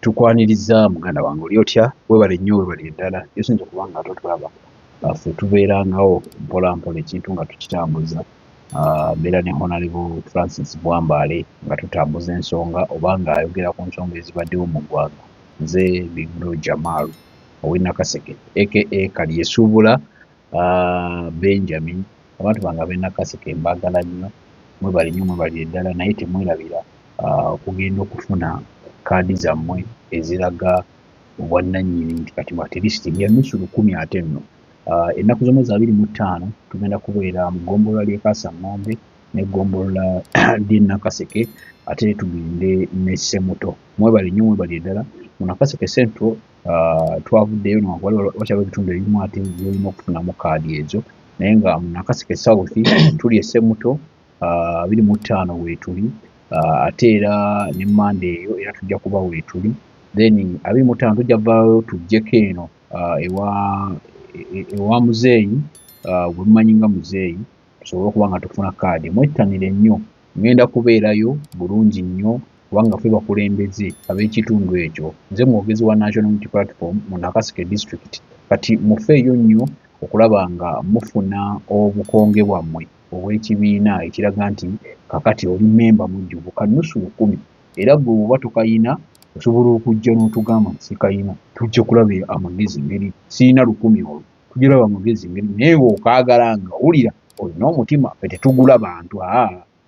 tukwaniriza muganda wange oli otya webale nnyo webale eddala yosinza kubanga totulaba ffe tubeerangawo mpola mpola ekintu nga tukitambuza mbeera ne Honorable Francis Bwambale nga tutambuza ensonga oba nga ayogera ku nsonga ezibaddewo mu ggwanga nze Bigro Jamal ow'Enakaseke aka Kalyesuubula Benjamin abantu bange ab'Enakaseke mbaagala nnyo mwebale nnyo mwebale eddala naye temwerabira okugenda okufuna kaadi zammwe eziraga obwannannyini nti kati bwatirisiti ya nusu 10 ate nno ennaku zomwe za 25 tugenda kubeera mu ggombolola ly'e Kasamombe n'eggombololo ly'e Nakaseke ate tugende ne Ssemuto mwebale nnyo mwebale eddala mu Nakaseke Central twavuddeyo wakyaliwo ebitundu ebimu ate byolina okufunamu kaadi ezo naye nga mu Nakaseke South tuli e Ssemuto 25 weetuli ate era ne Mande eyo era tujja kuba weetuli then 25 tujja vaayo tujjeko eno ewa muzeeyi bwe mumanyi nga muzeeyi tusobole okuba nga tufuna kaadi mwettanire nnyo ngenda kubeerayo bulungi nnyo kubanga ffe bakulembeze ab'ekitundu ekyo nze mwogezi wa National Unity Platform mu Nakaseke District kati mufeeyo nnyo okulaba nga mufuna obukonge bwammwe obw'ekibiina ekiraga nti kakati oli memba mujjuvu kanusu 10 era gwe bw'oba tokayina osobola okujja n'otugamba nti sikayina tujja kulaba amagezi ngeri siina 10 olwo tugiraba amagezi ngeri naye okaagala nga owulira olina omutima ffe tetugula bantu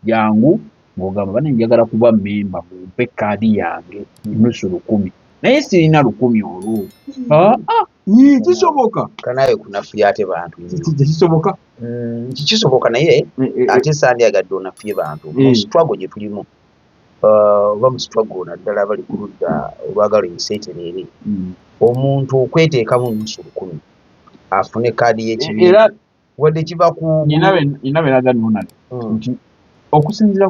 jangu ng'ogamba bane njagala kuba memba mumpe kaadi yange nusu 10 naye sirina 10 olwo kisoboka kanawe kunafuya ate bantu kisoboka kisoboka naye ate sandyagadde onafuye bantu mu struggle gye tulimu oba mu struggle naddala bali ku ludda olwagala enseetereere omuntu okweteekamu nusu 10 afune kaadi y'ekibiina wadde kiva ku inabe naganona nti okusinzira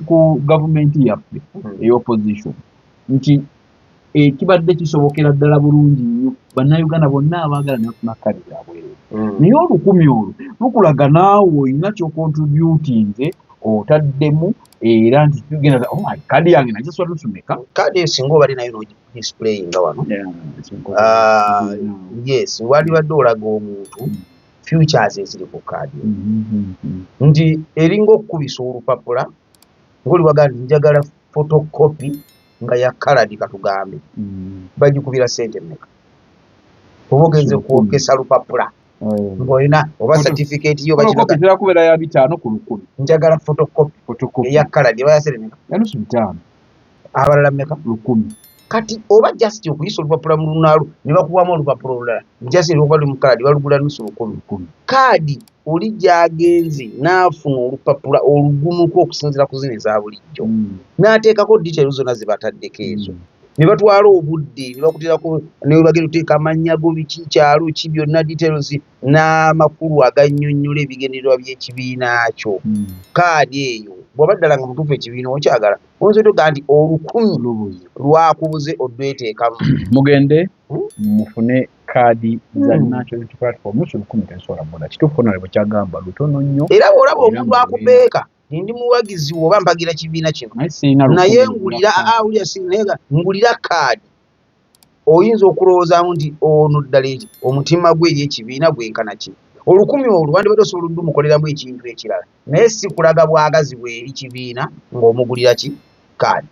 ku gavumenti yaffe ey'opposition nti ekibadde kisobokera ddala bulungi nnyo bannayuganda bonna abaagala nafuna kaadi zabwereere naye olu10 olwo lukulaga naawe olina kyokontributinze otaddemu era nti tugenda kaadi yange nagiswa tusumeka kaadi esinga obadde nayo n'odisplay nga wano yes wandibadde olaga omuntu futures eziri ku kaadi nti eringa okukubisa olupapula ng'oli waga nti njagala photocopy nga ya kaladi katugambe bagikubira sente mmeka oba ogenze kwogesa lupapula ng'olina oba certificate yo bakiraga kubeera ya 5 ku 10 njagala photocopy eya kaladi eba yasere mmeka yanusu 5 abalala mmeka 10 kati oba just okuyisa olupapula mu lunalu ne bakubamu olupapula olulala just olwali mu kaladi balugula nusu 10 kaadi oli gy'agenze n'afuna olupapula olugumuko okusinziira ku zino eza bulijjo n'ateekako details zonna ze bataddeko ezo ne batwala obudde ne bakuteerako ne bagenda oteeka amannya go biki kyalo ki byonna details n'amakulu agannyonnyola ebigendererwa by'ekibiina kyo kaadi eyo bw'oba ddala nga mutuufu ekibiina okyagala oyinza otoga nti 10 lwakubuze odweteekamu mugende mufune kaadi za National Unity Platform nusu 10 tensobola boda kituufu nale bwe kyagamba lutono nnyo era bw'olaba omuntu akupeeka ndi muwagizi oba mpagira kibiina kino naye ngulira awulira sinega ngulira kaadi oyinza okulowoozaamu nti ono ddala eki omutima gwe y'ekibiina gwenkana ki 10 olwo wandibadde osobola oddumukoleramu ekintu ekirala naye si kulaga bwagazi bw'eri kibiina ng'omugulira ki kaadi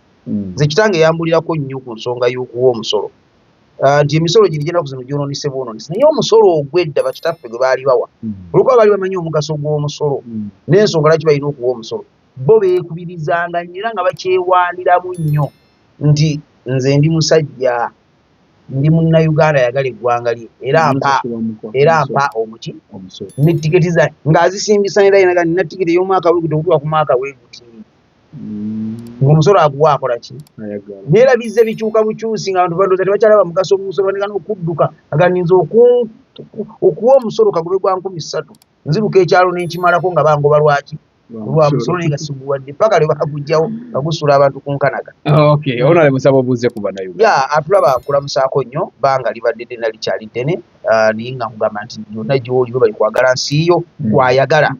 nze kitange yambulirako nnyo ku nsonga y'okuwa omusolo nti emisolo giri genda kuzino gyonoonese bwonoonese naye omusolo ogwedda bakitaffe gwe baali bawa olwokuba baali bamanyi omugaso gw'omusolo n'ensonga lwaki balina okuwa omusolo bo beekubirizanga nnyo era nga bakyewaaniramu nnyo nti nze ndi musajja ndi munnayuganda ayagala eggwanga lye era mpa omuki ne tiketi za ng'azisimbisa era yenaga nina tiketi ey'omwaka weeguti okutuuka ku mwaka weeguti ng'omusolo aguwa akola ki neerabizza bikyuka bukyusi nga abantu bandooza tebakyalaba mugaso omusolo banegana okudduka aganinza okuwa omusolo kagube gwa 3,000 nziruka ekyalo n'enkimalako nga bangoba lwaki lwa musolo naye nga siguwadde paka lwe bakagugjawo bagusula abantu ku nkanaga onale musaba obuuze ku bannayuganda atulaba nkulamusaako nnyo banga libadde ddene likyali ddene naye nga nkugamba nti yonna gy'oliwo bali kwagala nsiiyo kwayagala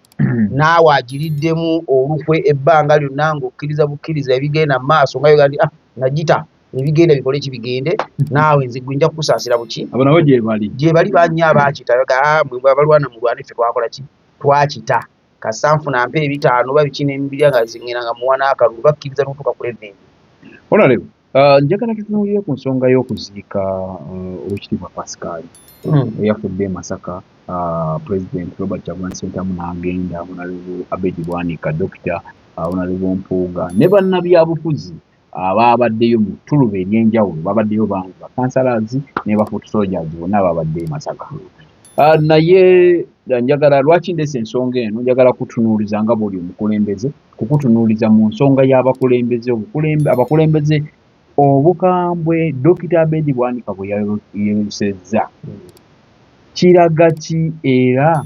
naawe agiriddemu olukwe ebbanga lyonna ng'okkiriza bukkiriza ebigenda mu maaso nga yoga nti nagita ebigenda bikole kibigende naawe nze gwinja kusaasira buki abo nabo gye bali banya abakita mwe abalwana mu Rwanda ffe twakola ki twakita kasanfuna mpe 5 ba bikine emibiri nga zingina nga muwana akalulu bakkiriza n'otuka ku level. Honorable njagala tutunuulire ku nsonga y'okuziika Oweekitiibwa Pascal eyafudde Masaka. President Robert Kyagulanyi Ssentamu n'agenda, Honorable Abedi Bwanika, Dr. Honorable Mpuuga ne bannabyabufuzi abaabaddeyo mu ttuluba ery'enjawulo babaddeyo bangi, bakansalazi ne bafuutu soldiers bonna babadde Masaka. Naye njagala lwaki ndese ensonga eno, njagala kutunuuliza nga buli omukulembeze, kukutunuuliza mu nsonga y'abakulembeze, abakulembeze obukambwe Dr. Abedi Bwanika bwe yayolesezza kiraga ki era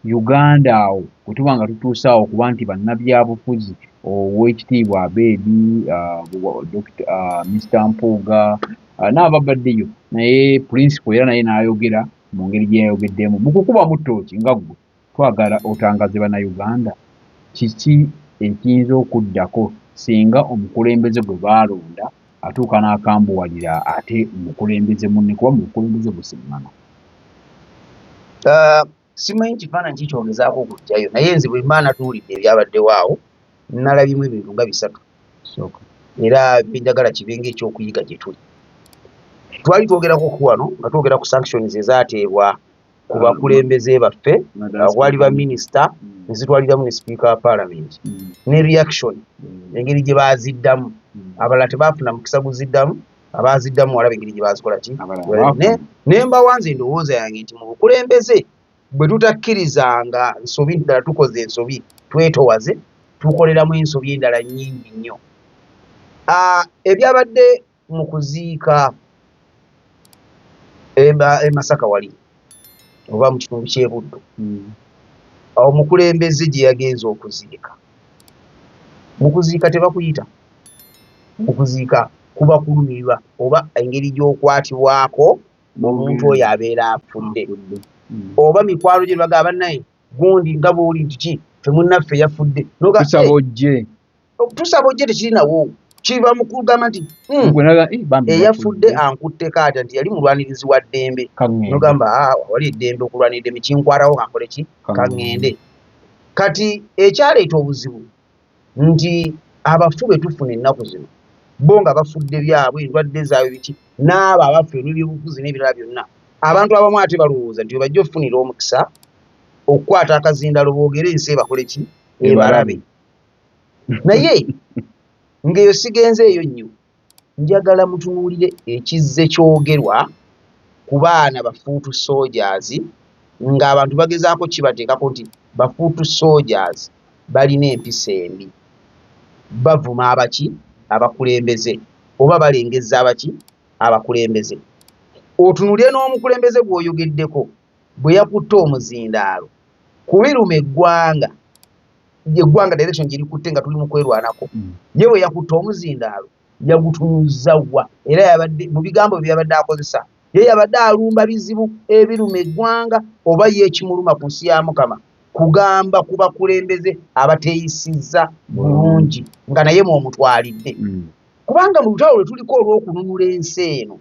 Uganda awo bwe tuba nga tutuuse awo kuba nti bannabyabufuzi Oweekitiibwa Abedi, Mr. Mpuuga n'ababaddeyo, naye principal era naye n'ayogera mu ngeri gye yayogeddemu mu kukubamu ttooki nga ggwe twagala otangaze bannayuganda kiki ekiyinza okuddako singa omukulembeze gwe baalonda atuuka n'akambuwalira ate omukulembeze munne kuba mu bukulembeze busiŋŋana. Simanyi kifaananyi kikyogezaako okujjayo naye nze bwe mba natuulidde ebyabaddewo awo nalabyemu ebintu nga 3 era benjagala kibe ng'ekyokuyiga gye tuli. Twali twogerako ku wano nga twogera ku sanctions ezaateebwa ku bakulembeze baffe, wali ba minisita ne zitwaliramu ne speaker wa parliament ne reaction engeri gye baaziddamu, abalala tebaafuna mukisa guziddamu, abaaziddamu walaba engeri gye baazikola ki ne mbawanze endowooza yange nti mu bukulembeze bwe tutakkirizanga nsobi ddala tukoze ensobi twetowaze tukoleramu ensobi endala nnyingi nnyo. Ebyabadde mu kuziika Masaka wali oba mu kitundu ky'e Buddu, omukulembeze gye yagenza okuziika, mu kuziika tebakuyita, mu kuziika kuba kulumirwa oba engeri gy'okwatibwako omuntu oyo abeera afudde, oba mikwalo gye bagamba naye gundi nga bw'oli nti ki ffe munnaffe yafudde tusaba ojje tekirinawo kiva mu kugamba nti eyafudde ankutteko atya nti yali mulwanirizi wa ddembe nogamba wali eddembe okulwanira eddembe kinkwatawo kankole ki kaŋŋende. Kati ekyaleeta obuzibu nti abafu be tufuna ennaku zino bo nga bafudde byabwe endwadde zaabwe biki n'abo abaffe n'ebyobufuzi n'ebirala byonna abantu abamu ate balowooza nti webajja okufunira omukisa okukwata akazindalo boogere ensi ebakole ki ebalabe. Naye ng'eyo sigenze eyo nnyo, njagala mutunuulire ekizze kyogerwa ku baana bafuutu soldiers ng'abantu bagezaako kibateekako nti bafuutu soldiers balina empisa embi, bavuma abaki abakulembeze oba balengezza abaki abakulembeze. Otunuulire n'omukulembeze gw'oyogeddeko bwe yakutte omuzindaalo kubiruma eggwanga direction gye likutte nga tuli mu kwerwanako, ye bwe yakutte omuzindaalo yagutunuza wa era yabadde mu bigambo bye yabadde akozesa ye yabadde alumba bizibu ebiruma eggwanga oba yeekimuluma ku nsi ya Mukama kugamba ku bakulembeze abateeyisizza bulungi nga naye mw'omutwalidde. Kubanga mu lutalo lwe tuliko olw'okununula ensi eno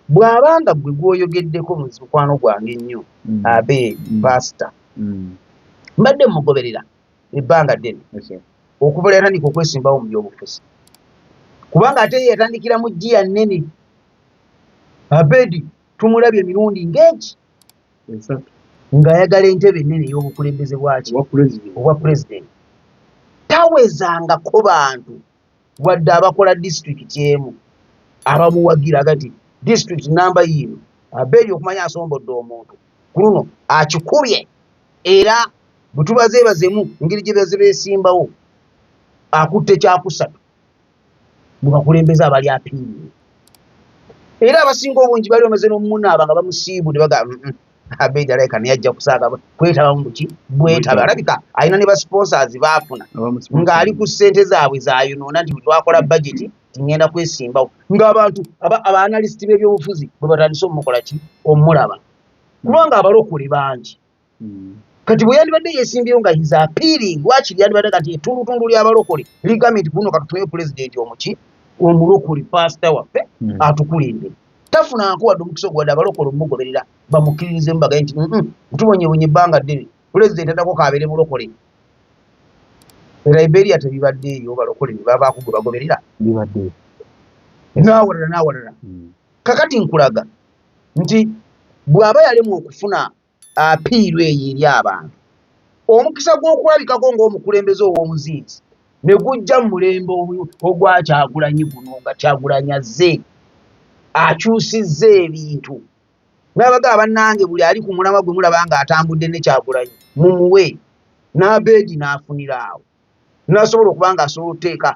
bw'abanga gwe gw'oyogeddeko mu mukwano gwange ennyo Abedi Pastor mbadde mugoberera ebbanga ddene okuva yatandika okwesimbawo mu byobufuzi, kubanga ate yatandikira mu jjiya nnene. Abedi tumulabye emirundi ng'egi ng'ayagala entebe ennene ey'obukulembeze bwaki obwa pulezidenti. Tawezangako bantu wadde abakola disitulikiti emu abamuwagira agati disitulikiti namba yino Abedi okumanya asombodde omuntu ku luno akikubye era bwe tubazeebazemu engeri gye beesimbawo akutte kyakusatu mu bakulembeze abali apiiriye. Era abasinga obungi bali bamaze n'omunaaba nga bamusiibudde bagamba Abedi alabika naye ajja kusaaga kwetaba mu buki bwetaba. Alabika alina ne basponsors baafuna ng'ali ku ssente zaabwe zaayonoona nti twakola budget tingenda kwesimbawo ng'abantu abaanalisiti b'ebyobufuzi bwe batandise omukola ki omulaba kubanga abalokole bangi. Kati bwe yandibadde yeesimbyeyo nga hiza appealing wakiri yandibadde kati ettundutundu ly'abalokole ligambye nti kuno katutume pulezidenti omuki omulokole pastor waffe atukulembere tafuna nkuwadde omukisa ogwadde abalokole omugoberera bamukkiririze mubagaye nti tubonyebonye ebbanga ddene pulezidenti addako kabeere mulokole Liberia tebibaddeeyo balokole ne babaako gwe bagoberera bibadde n'awalala kakati nkulaga nti bw'aba yalemu okufuna apiiru eyo eri abantu omukisa gw'okulabikako ng'omukulembeze ow'omuziizi ne gujja mu mulembe ogwa Kyagulanyi guno nga Kyagulanyi azze akyusizza ebintu nabaga bannange buli ali ku mulama gwe mulaba nga atambudde ne Kyagulanyi mumuwe n'Abedi n'afunira awo n'asobola okuba nga asobola oteeka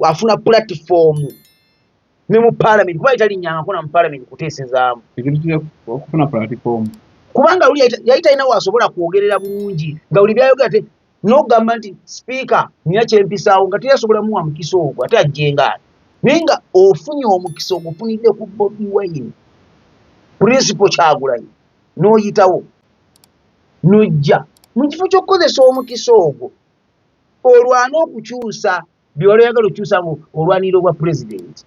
afuna platform ne mu parliament kuba italinnyangako na mu parliament kuteesezaamu okufuna platform kubanga uli yali talina waasobola kwogerera bulungi nga buli byayogera te n'ogamba nti sipiika nina kyempisaawo nga teyasobola muwa mukisa ogwo ate ajjengaani naye nga ofunye omukisa ogufunidde ku Bobi Wine principal Kyagulanyi n'oyitawo n'ojja mu kifo ky'okukozesa omukisa ogwo olwana okukyusa by'oyagala okukyusa olwaniro bwa pulezidenti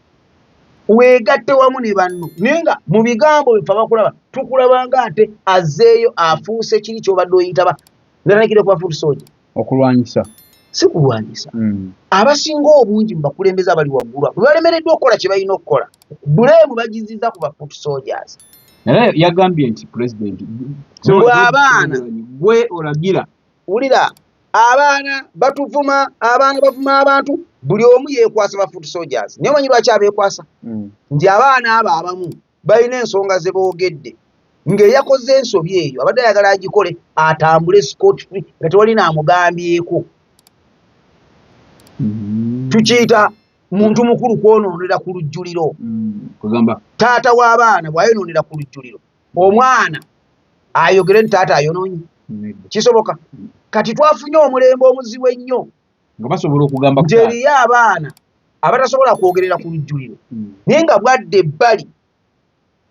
weegatte wamu ne banno naye nga mu bigambo bye bakulaba tukulabanga ate azzeeyo afuuse kiri ky'obadde oyitaba nalanagire kuba fuuti soja okulwanyisa si kulwanyisa abasinga obungi mu bakulembeze abali waggulu bwe balemereddwa okukola kye balina okukola buleemu bagiziza ku bafuuti sojas naye yagambye nti pulezidenti abaana gwe olagira wulira abaana batuvuma abaana bavuma abantu buli omu yeekwasa bafuuti sojas naye omanyi lwaki abeekwasa nti abaana abo abamu balina ensonga ze boogedde ng'eyakoze ensobi eyo abadde ayagala agikole atambule scot free nga tewalina amugambyeko tukiyita muntu mukulu kwonoonera ku lujjuliro kugamba taata w'abaana bw'ayonoonera ku lujjuliro omwana ayogere nti taata ayonoonye kisoboka kati twafunye omulembe omuzibu ennyo nga basobola okugamba nti eriyo abaana abatasobola kwogerera ku lujjuliro naye nga bwadde ebbali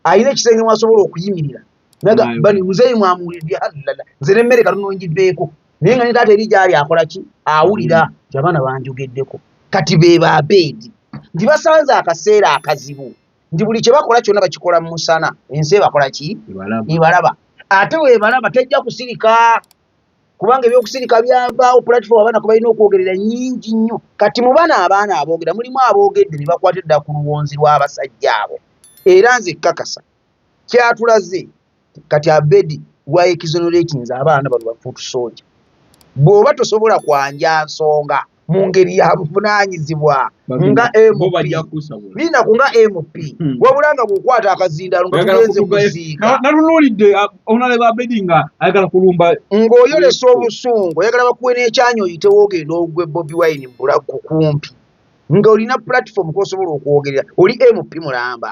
ayina ekisenge mwasobola okuyimirira naga bani muzeeyi mwamuwulidde alala nze n'emmere katunongiveeko naye nga ne taata eri gyali akola ki awulira nti abaana banjogeddeko kati be Abedi nti basanze akaseera akazibu nti buli kye bakola kyonna bakikola mu musana ensi ebakola ki ebalaba ate weebalaba tejja kusirika kubanga ebyokusirika byavaawo platform abaana kwe balina okwogerera nnyingi nnyo kati mu bana abaana aboogera mulimu aboogedde ne bakwata edda ku luwonzi lw'abasajja abo era nze kakasa kyatulaze kati Abedi wa exoneratinze abaana bano bafuuti soja bw'oba tosobola kwanja nsonga mu ngeri ya buvunaanyizibwa nga MP binaku nga MP wabula nga bw'okwata akazindaalo nga tugenze kuziika natunuulidde onaleba Abedi nga ayagala kulumba ng'oyolesa obusungu oyagala bakuwe n'ekyanya oyitewo ogenda ogwe Bobi Wine mbulago kumpi nga olina platform kw'osobola okwogerera oli MP mulamba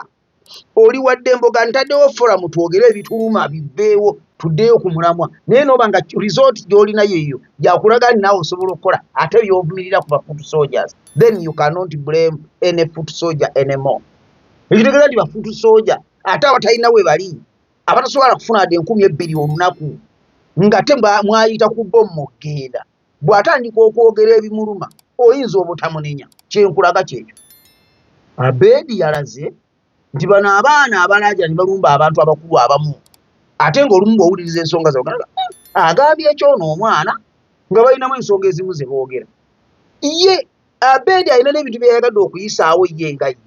oli wadde emboga ntaddewo forum twogere ebituluma biveewo tuddeyo ku mulamwa naye nooba nga resort gy'olinayo eyo gyakulaga ni naawe osobola okukola ate by'ovumirira ku bafuuti soldiers then you cannot blame any foot soldier anymore ekitegeeza nti bafuuti soja ate abatalina we bali abatasobola kufuna adde 2,000 olunaku nga te mwayita ku bbomu okgenda bw'atandika okwogera ebimuluma oyinza obutamunenya kyenkulaga kyekyo Abedi yalaze nti bano abaana abalaaja ne balumba abantu abakulu abamu ate ng'olumu bw'owuliriza ensonga zaabwe agambye ekyono omwana nga balinamu ensonga ezimu ze boogera ye Abedi alina n'ebintu byeyagadde okuyisaawo ye nga ye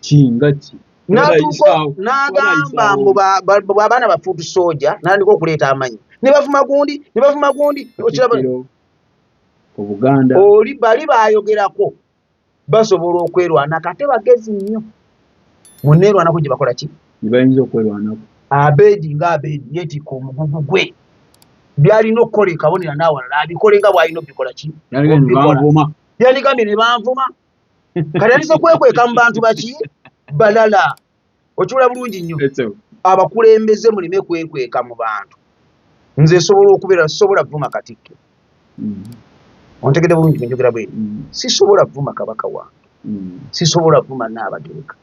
kingaki n'atuuka n'agamba mbu abaana bafuuti soja n'andika okuleeta amanyi ne bavuma gundi Obuganda oli bali bayogerako basobola okwerwana kate bagezi nnyo munneerwanako gye bakola ki bayinza okwerwanako Abedi nga Abedi yeetika omugugu gwe byalina okukola ekabonera n'awalala abikole nga bw'alina obikola ki yandigambye ne banvuma kati yandise kwekweka mu bantu baki balala okiwula bulungi nnyo abakulembeze muleme kwekweka mu bantu nze sobola okubeera sisobola vuma Katikkiro ontegedde bulungi bwenjogera bwe sisobola vuma kabaka wange sisobola vuma Nnaabagereka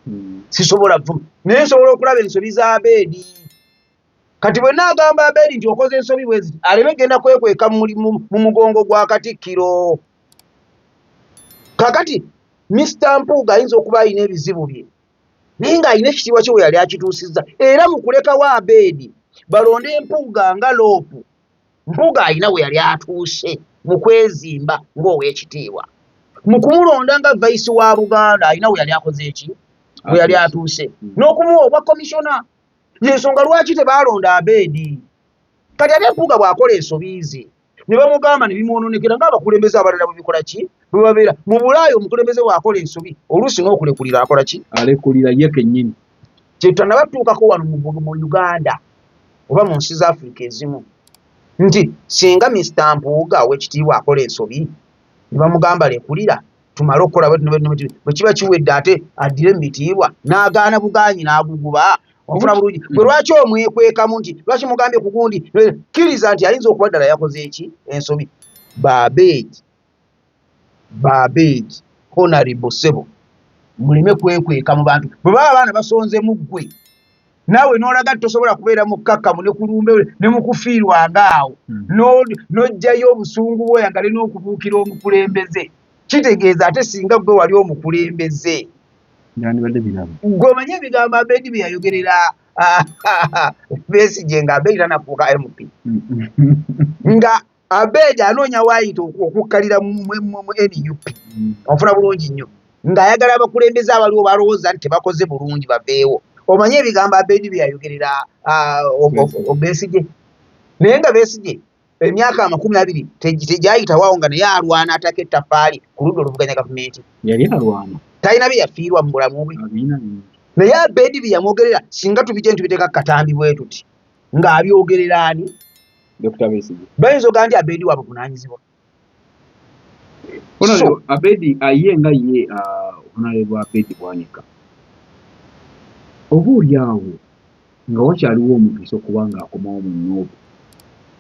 sisobola vuma naye nsobola okulaba ensobi za Abedi kati bwe naagamba Abedi nti okoze ensobi bwezi aleme genda kwekweka mu mugongo gwa Katikkiro kakati Mr. Mpuuga ayinza okuba alina ebizibu bye naye ng'alina ekitiibwa kye we yali akituusizza era mu kulekawo Abeedi balonde Mpuuga nga loopu Mpuuga alina we yali atuuse mu kwezimba ng'ow'ekitiibwa mu kumulonda nga vice wa Buganda alina we yali akoze eki we yali atuuse n'okumuwa obwa komishona y'ensonga lwaki tebaalonda Abeedi kati ate Mpuuga bw'akola ensobi ze ne bamugamba ne bimwononekera ng'abakulembeze abalala bwe bikola ki bwe babeera mu Bulaaya omukulembeze bw'akola ensobi oluusi n'okulekulira akola ki alekulira ye kennyini kye tutannabatuukako wano mu Uganda oba mu nsi za Afrika ezimu nti singa Mr. Mpuuga ow'ekitiibwa akola ensobi ne bamugamba lekulira tumale okukola bwe kiba kiwedde ate addire mu bitiibwa n'agaana bugaanyi n'aguguba ofuna bulungi gwe lwaki omwekwekamu nti lwaki mugambye ku gundi kkiriza nti ayinza okuba ddala yakoze eki ensobi Baabeedi Honorable Ssebo muleme kwekweka mu bantu bwe baba abaana basonze mu ggwe naawe n'olaga tosobola kubeera mukkakkamu ne kulumbe ne mu kufiirwanga awo n'ojjayo obusungu bw'oyagale n'okubuukira omukulembeze kitegeeza ate singa gwe wali omukulembeze gwe omanye ebigambo Abeedi bye yayogerera Besigye nga Abeedi tanafuuka MP nga Abeedi anoonya waayita okukkalira mu NUP ofuna bulungi nnyo ng'ayagala abakulembeze abaliwo balowooza nti tebakoze bulungi baveewo omanye ebigambo Abeedi bye yayogerera Besigye naye nga Besigye emyaka 20 tegyayitawaawo nga naye alwana ataka ettaffaali ku ludda oluvuganya gavumenti yali alwana talina bye yafiirwa mu bulamu bwe naye Abeedi bye yamwogerera singa tubijje ntubiteeka katambi bwe tuti ng'abyogerera ani Dr. Besigye bayinza ogaa nti Abeedi wa buvunaanyizibwa Abeedi aye nga ye Honorable Abeedi Bwanika oba oliawo nga wakyaliwo omukisa okuba ng'akomawo mu nnoobu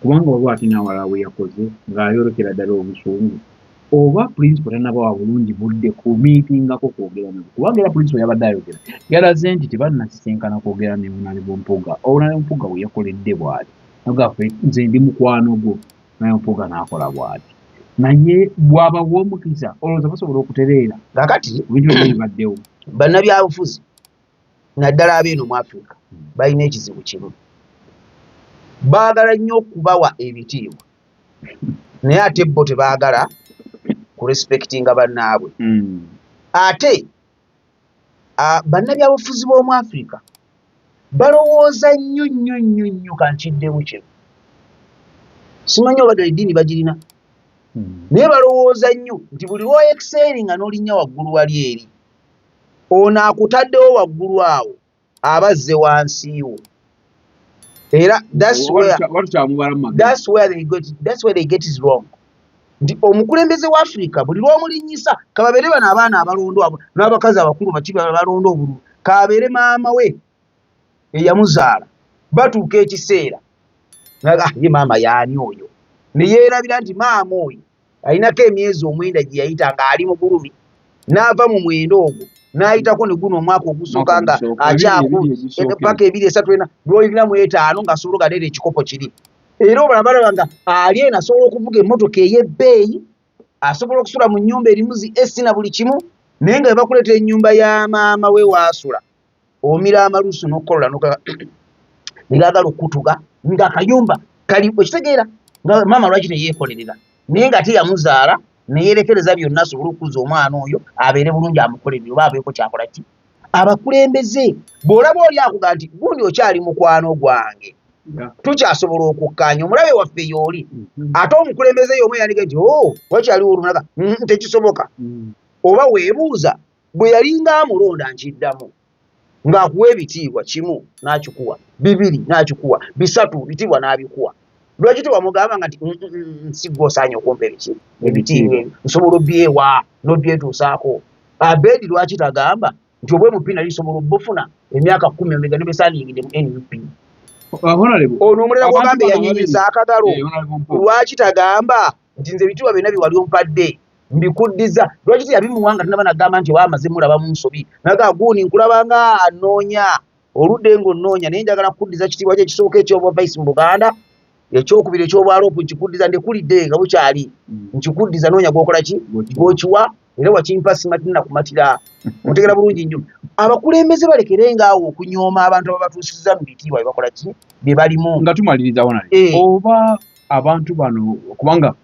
kubanga waliwo ate n'awalala we yakoze ng'ayolekera ddala obusungu oba principal tannabawa bulungi budde ku miitingako kwogera nabo kubanga era principal yabadde ayogera yalaze nti tebannasisinkana kwogera ne Honorable Mpuuga Honorable Mpuuga we yakoledde bw'ati nagafe nze ndi mukwano gwo naye Mpuuga n'akola bw'ati naye bw'aba w'omukisa olowooza basobola okutereera kakati bintu ebibaddewo bannabyabufuzi naddala abeeno mu Afrika balina ekizibu kimu baagala nnyo okubawa ebitiibwa naye ate bo tebaagala kurespektinga bannaabwe ate bannabyabufuzi b'omu Afrika balowooza nnyo kankiddemu kino simanyi oba ddala eddiini bagirina naye balowooza nnyo nti buli lw'oyekiseringa n'olinnya waggulu wali eri ono akutaddewo waggulu awo abazze wansi wo era that's where they get it wrong nti omukulembeze wa Afrika buli lw'omulinnyisa kababeere bano abaana abalondo n'abakazi abakulu balonda obululu kabeere maama we eyamuzaala batuuka ekiseera ye maama yaani oyo ne yeerabira nti maama oyo alinako emyezi 9 gye yayita ng'ali mu gulumi n'ava mu mwendo ogwo n'ayitako ne guno omwaka ogusooka nga paka 2-3 lw'olinamu 5 ng'asobola ogadeera ekikopo kiri era obalabalaba nga ali eno asobola okuvuga emmotoka ey'ebbeeyi asobola okusula mu nnyumba erimu zi AC na buli kimu naye nga bakuleetera ennyumba ya maama we waasula omira amalusu n'okukolola negagala okutuga ng'akayumba kali ekitegeera nga maama lwaki teyeekolerera naye nga teyamuzaala neyerekereza byonna asobole okukuza omwana oyo abeere bulungi amukolerere oba abeeko kyakola ki abakulembeze bw'olaba oli akuga nti gundi okyali mukwano gwange tukyasobola okukkaanya omulabe waffe y'oli ate omukulembeze y'omu yandiga nti wakyaliwo olunaga tekisoboka oba weebuuza bwe yalinga amulonda nkiddamu ng'akuwa ebitiibwa kimu n'akikuwa 2 n'akikuwa 3 bitiibwa n'abikuwa lwaki tewamugamba nga nti nsigwa osaanye okumpa ebitiibwa nsobola obyewa n'obyetuusaako Abeedi lwaki tagamba nti obwe mupiina lisobola obbufuna emyaka 10 omega ne besaaningidde mu NUP ono omulala gwagamba eyanyenyeza akagalo lwaki tagamba nti nze ebitiibwa byonna byewali ompadde mbikuddiza lwaki teyabimuwa nga tunaba nagamba nti wamaze mulaba mu nsobi naga guuni nkulabanga anoonya oludde ng'onnoonya naye njagala kukuddiza kitiibwa kye ekisooka ekyoba vice mu Buganda ekyokubiri ekyobwalopu nkikuddiza ndekulidde nga bukyali nkikuddiza noonya gwokola ki gwokiwa era wakimpa simatina kumatira otegera bulungi nnyo abakulembeze balekerenga awo okunyooma abantu ababatuusizza mu bitiibwa bebakola ki bye balimu nga tumaliriza wona oba abantu bano kubanga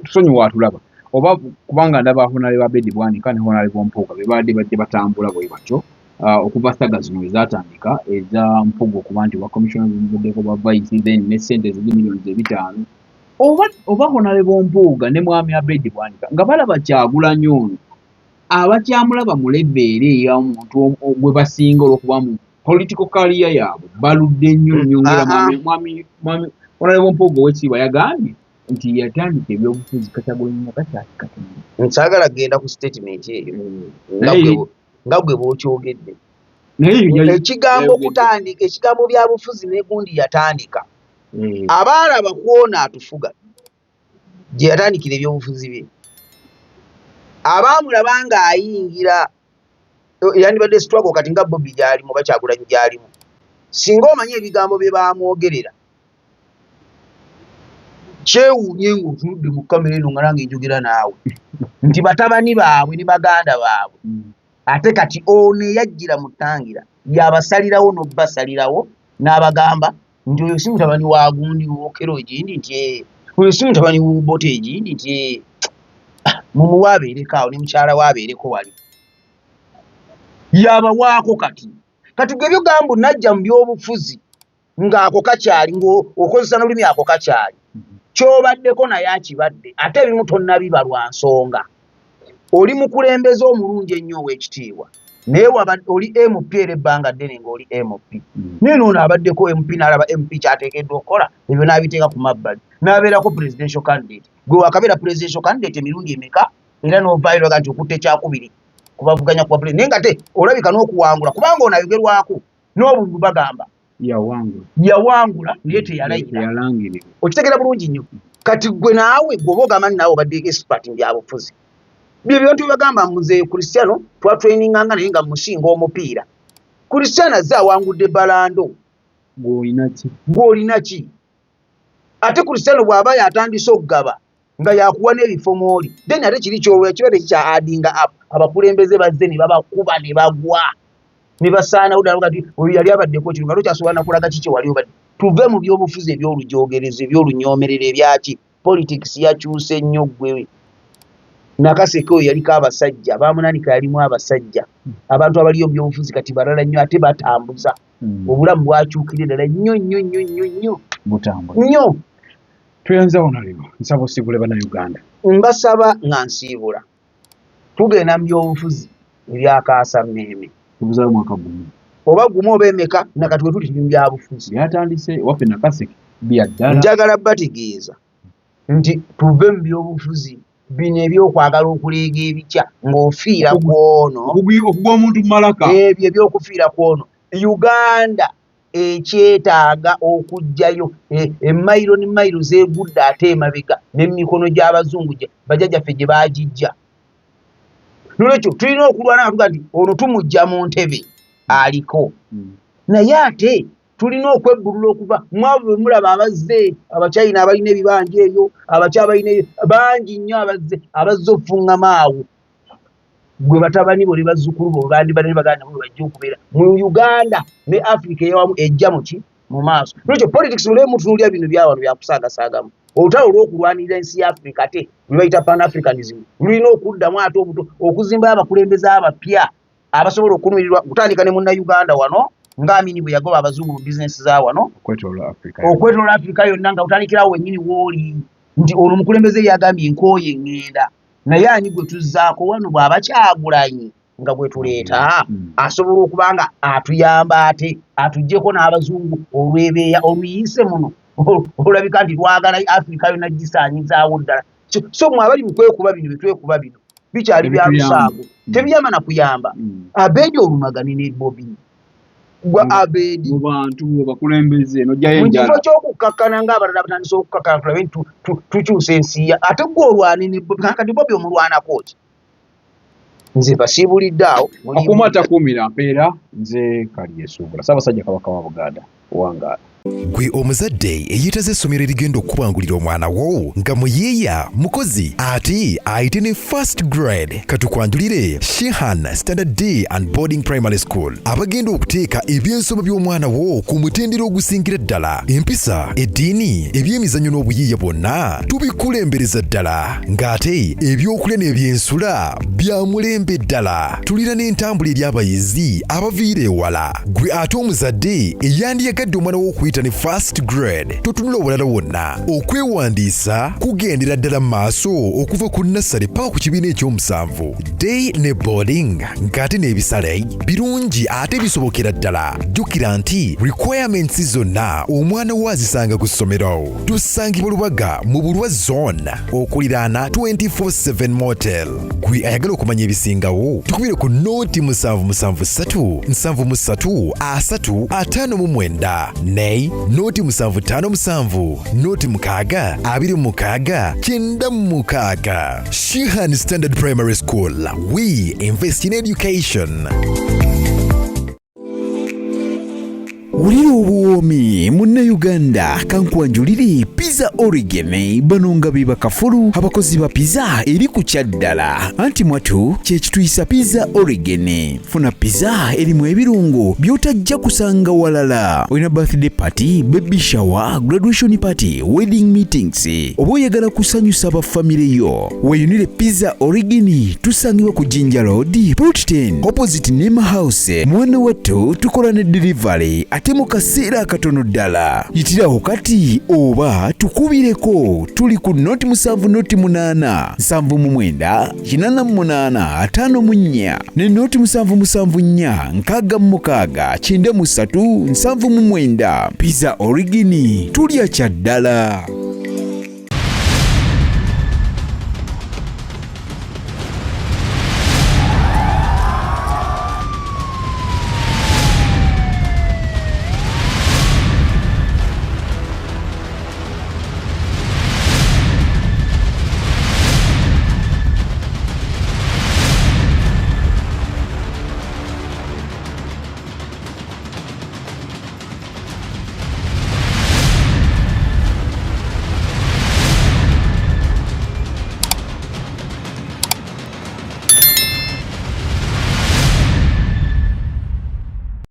tusonyiwa atulaba oba kubanga ndaba honale ba Bedi Bwanika ne honale Mpuuga bebadde badde batambula bwe batyo okuva ssaga zino ezatandika eza Mpuuga okuba nti wa commissioner z'omuvuddeko ba vice then ne ssente ziri millions 5 oba honale Mpuuga ne mwami Bedi Bwanika nga balaba Kyagulanyi ono abakyamulaba mu lebeere ey'omuntu gwe basinga olw'okuba mu political career yaabwe baludde nnyo nyongera mwami honale Mpuuga ow'ekitiibwa yagambye nti yatandika ebyobufuzi Katagulanyi nga kakyali katono. Nsaagala genda ku statement eyo nga gwe bw'okyogedde. Ekigambo kutandika ekigambo bya bufuzi ne gundi yatandika. Abaalaba kwona atufuga gye yatandikira ebyobufuzi bye. Abaamulaba ng'ayingira yandibadde struggle kati nga Bobby gy'alimu oba Kyagulanyi gy'alimu. Singa omanyi ebigambo bye baamwogerera kyewuunye ng'otunudde mu kamera eno nga nange njogera naawe nti batabani baabwe ne baganda baabwe ate kati ono eyajjira mu ttangira yabasalirawo n'obbasalirawo n'abagamba nti oyo si mutabani wa gundi wookero egindi nti oyo si mutabani w'oboto egindi nti mumuwe abeereko awo ne mukyala we abeereko wali yabawaako kati gwe byogamba najja mu byobufuzi ng'ako kakyali ng'okozesa n'olulimi ako kakyali kyobaddeko naye akibadde ate ebimu tonnabiba lwa nsonga oli mukulembeze omulungi ennyo ow'ekitiibwa naye oli MP era ebbanga ddene ng'oli MP naye noono abaddeko MP n'alaba MP kyateekeddwa okukola ebyo n'abiteeka ku mabbali n'abeerako presidential candidate gwe wakabeera presidential candidate emirundi emeka era n'ovaayo laga nti okutte ekyakubiri kubavuganya kuba president naye nga te olabika n'okuwangula kubanga onayogerwako n'obululu bagamba yawangula naye teyalayira okitegeera bulungi nnyo kati gwe naawe gwoba ogamba naawe obadde expert mu byabufuzi byo bintu bagamba muzeeyo Cristiano twatraininganga naye nga musinga omupiira Cristiano azze awangudde balando gw'olina ki ate Cristiano bw'aba yatandise okugaba nga yakuwa n'ebifo mwoli then ate kiri kibadde kikya addinga up abakulembeze bazze ne babakuba ne bagwa ne basaanawo ddala kati oyo yali abaddeko kino nga tokyasobola nakulaga kiki wali obadde tuve mu byobufuzi ebyolujoogereza ebyolunyomerera ebyaki politics yakyuse nnyo ggwe Nakaseke oyo yaliko abasajja baamunanika yalimu abasajja abantu abaliyo mu byobufuzi kati balala nnyo ate batambuza obulamu bwakyukire ddala nnyo nnyo tuyanza onaleba nsaba osiibule bannayuganda mbasaba nga nsiibula tugenda mu byobufuzi ebyakaasa mmeeme tubuzayo mwaka gumu oba gumu oba emeka nakati we tuli mu byabufuzi byatandise waffe Nakaseke byaddala njagala bategeeza nti tuve mu byobufuzi bino ebyokwagala okuleega ebikya ng'ofiira kwono okugwa omuntu mu malaka ebyo ebyokufiira kwono Uganda ekyetaaga okujjayo emayiro ne mayiro zeegudde ate emabega n'emikono gy'abazungu bajjajjaffe gye baagijja nolwekyo tulina okulwana nga tuga nti ono tumujja mu ntebe aliko naye ate tulina okwebbulula okuva mwabo bwe mulaba abazze Abachina abalina ebibanja eyo abakyabalina bangi nnyo abazze okufuŋŋama awo gwe batabani bo ne bazzukulu bo bandibadde baganda bo bajja okubeera mu Uganda ne Africa eyawamu ejja mu maaso nolwekyo politics olemutunuulira bino byawano byakusaagasaagamu olutalo olw'okulwanirira ensi ya Africa ate lwe bayita pan africanism lulina okuddamu ate okuzimbayo abakulembeze abapya abasobola okunumirirwa kutandika ne munnayuganda wano ng'Amini bwe yagoba abazungu mu bizinesi za wano okwetoloola Africa yonna nga utandikirawo wennyini w'oli nti ono omukulembeze yagambye nkooye ŋŋenda naye ani gwe tuzzaako wano bw'aba Kyagulanyi nga gwe tuleeta asobola okuba nga atuyamba ate atuggyeko n'abazungu olwebeeya oluyise muno olabika nti lwagala Africa yonna gisaanyizaawo ddala so mwe abali mu kwekuba bino betwekuba bino bikyali bya lusaago tebiyamba na kuyamba Abedi olumagane ne Bobby gwa Abedi mu bantu bakulembeze nojjayo enjala mu kifo ky'okukakkana ng'abalala batandise okukakkana tulabe tukyusa ensi ate gwe olwanene kati Bobby omulwanako ki nze basiibulidde awo akuuma takuumira mpeera nze Kalyesuubula Ssaabasajja Kabaka wa Buganda wangaala Gwe omuzadde eyeetaze essomero erigenda okubangulira omwana wo nga muyiiya mukozi ate ayite ne first grade katukwanjulire Shehan Standard Day and Boarding Primary School abagenda okuteeka ebyensoma by'omwana wo ku mutendera ogusingira ddala empisa eddiini ebyemizannyo n'obuyiiya bwonna tubikulembereza ddala ng'ate ebyokulya n'ebyensula bya mulembe ddala tulina n'entambula eri abayizi abaviira ewala gwe ate omuzadde eyandiyagadde omwana wo okuyita ne first grade totunula obulala wonna okwewandiisa kugendera ddala mu maaso okuva ku nassale paka ku kibiina ekyomusanvu day ne boarding ng'ate n'ebisale birungi ate bisobokera ddala jjukira nti requirements zonna omwana wo azisanga ku ssomero tusangibwa Lubaga mu Bulwa zone okuliraana 24/7 motel gwe ayagala okumanya ebisingawo tukubire ku noti 773 73 359 ne noti 757 noti 6 26 96 Shehan Standard Primary School. We invest in education. Wulira obuwoomi munnayuganda kankwanjulire Pizza Origin bano nga be bakafulu abakozi ba pizza eri ku kyaddala anti mwatu kye kituyisa Pizza Origin. Funa pizza erimu ebirungo by'otajja kusanga walala. Olina birthday party, baby shower, graduation party, wedding meetings oba oyagala kusanyusa bafamire yo weyunire Pizza Origin tusangibwa ku Jinja Road Plot 10 opposite Nema House. Mwana wattu tukola ne delivery ate mu kaseera katono ddala. Yitiraho kati oba tukubireko tuli ku noti 7 noti 8 7 8 54 ne noti 7 6 9 Pizza Origin tulya kyaddala.